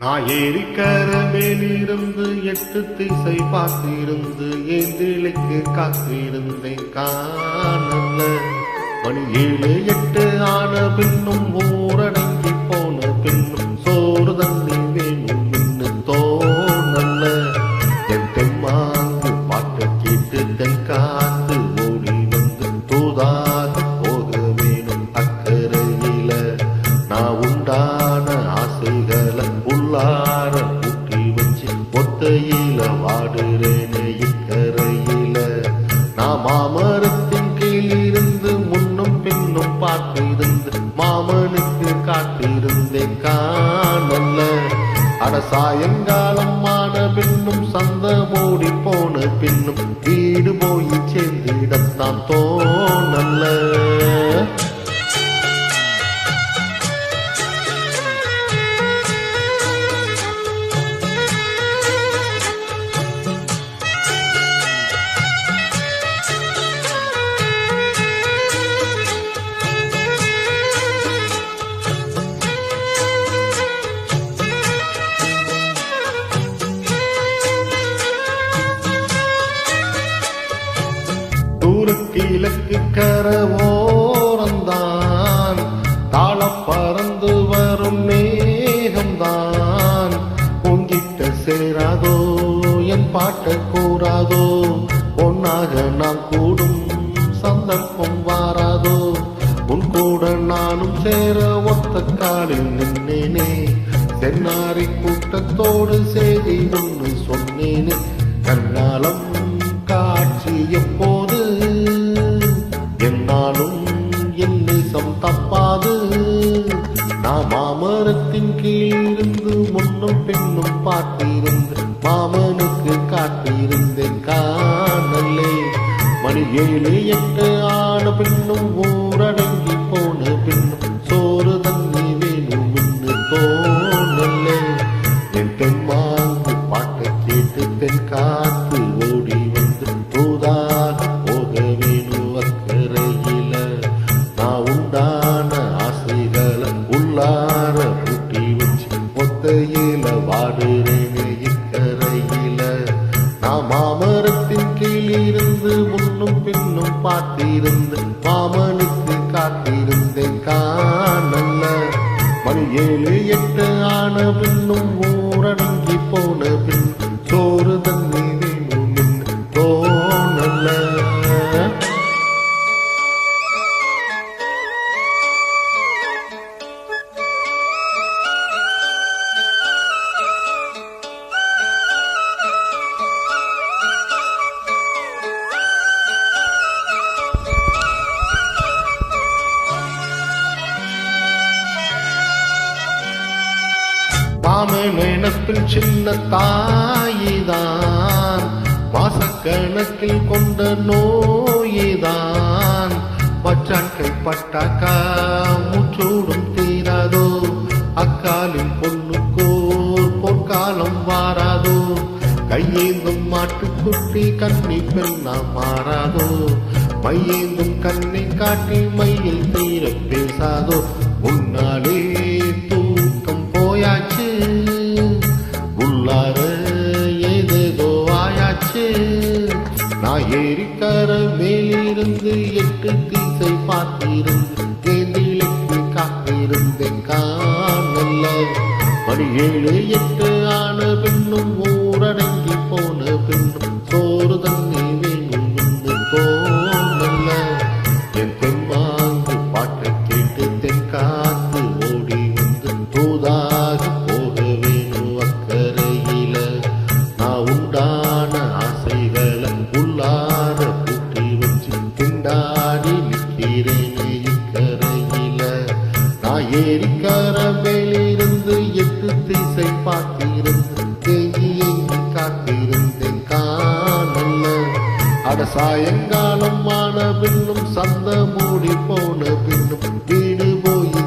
நான் ஏரிக்கர மேலிருந்து 8 திசை பார்த்திருந்து ஏந்திழைக்கு காத்திருந்தேன் காணல. மணி 7 8 ஆன பின்னும் ஊரடங்கி போன பின்னும் சோறு தண்ணி வேணும் இன்னு தோணல. என் தெம்மாங்கு பாட்டை கேட்டு தென் காத்து ஓடி வந்து தூதாக போக வேணும் அக்கறையில. நான் உண்டான ஆசைகளை உள்ளார பூட்டி வச்சு ஒத்தையில வாடுறேனே இக்கரையில. நான் மாமரத்தின் கீழிருந்து முன்னும் பின்னும் பார்த்திருந்து மாமனுக்கு காத்திருந்தேன் காணல. அட சாயங்காலம் ஆன பின்னும் சந்த மூடி போன பின்னும் வீடு போய் சேர்ந்திடத்தான் தோணல. கிழக்கு கரவோரந்தான் தாளம் பறந்து வரும் மேகம்தான். உங்கிட்ட சேராதோ என் பாட்டை கூறாதோ ஒன்னாக நாம் கூடும் சந்தர்ப்பம் வாராதோ. உன் கூட நானும் சேர ஒத்த காலில் நின்னேனே. சென்னாரி கூட்டத்தோடு செய்தி ஒன்று சொன்னேனே. கண்ணாலம் காட்சி எப்போது என்னாலும் என் நேசம் தப்பாது. நான் மாமரத்தின் கீழிருந்து முன்னும் பின்னும் பார்த்திருந்து மாமனுக்கு காட்டியிருந்தேன் காணலே. மணி 7 8 ஆன பின்னும் ஊரடங்கி போன பின்னும் சோறு தண்ணி வேணும் இன்னு தோணலே. என் தெம்மாங்கு பாட்டை கேட்டு தென் காத்து ஓடி வந்து தூதாக போக வேணும் அக்கறையில. நான் உண்டான ஆசைகளை உள்ளார பூட்டி வச்சு ஒத்தையில வாடுறேனே இக்கரையில. நான் மாமரத்தின் கீழிருந்து முன்னும் பின்னும் பார்த்திருந்து மாமனுக்கு காத்திருந்தேன் காணல. மணி 7 8 ஆன பின்னும் ஊரடங்கி போன பின் சோறு தண்ணி வேணும் இன்னு தோணல. மாமன் நினப்பில் சின்ன தாயிதான் மாசக்கணக்கில் கொண்ட நோயிதான். மச்சான் கைப்பட்டாக்கா மூச்சோடும் தீராதோ. அக்காலில் பொண்ணுக்கோர் பொற்காலம் வாராதோ. கையேந்தும் மாட்டுக்குட்டி கண்ணி பெண்ணா மாறாதோ. மையேந்தும் கண்ணை காட்டி மையில் தீர பேசாதோ. முன்னாலே தூக்கம் போயாச்சு உள்ளார ஏதேதோ ஆயாச்சு. நான் ஏரிக்கர மேலிருந்து 8 திசை பார்த்திருந்து ஏந்திழைக்கு காத்திருந்தேன் காணல. மணி 7 8 ஆன பின்னும் ஊரடங்கி போன பின்னும் சோறு தண்ணி வேணும் இன்னு தோணல. என் தெம்மாங்கு பாட்டை கேட்டு தென் காத்து ஓடி வந்து தூதாக போக வேணும் அக்கறையில. நான் உண்டான ஆசைகளை உள்ளார பூட்டி வச்சு திண்டாடி நிற்கிறேனே இக்கரையில. நான் ஏரிக்கர மேலிருந்து 8 திசை பார்த்திருந்து தேங்கி ஏங்கி காத்திருந்தேன் காணல. அட சாயங்காலம் ஆன பின்னும் சந்த மூடி போன பின்னும் வீடு போய்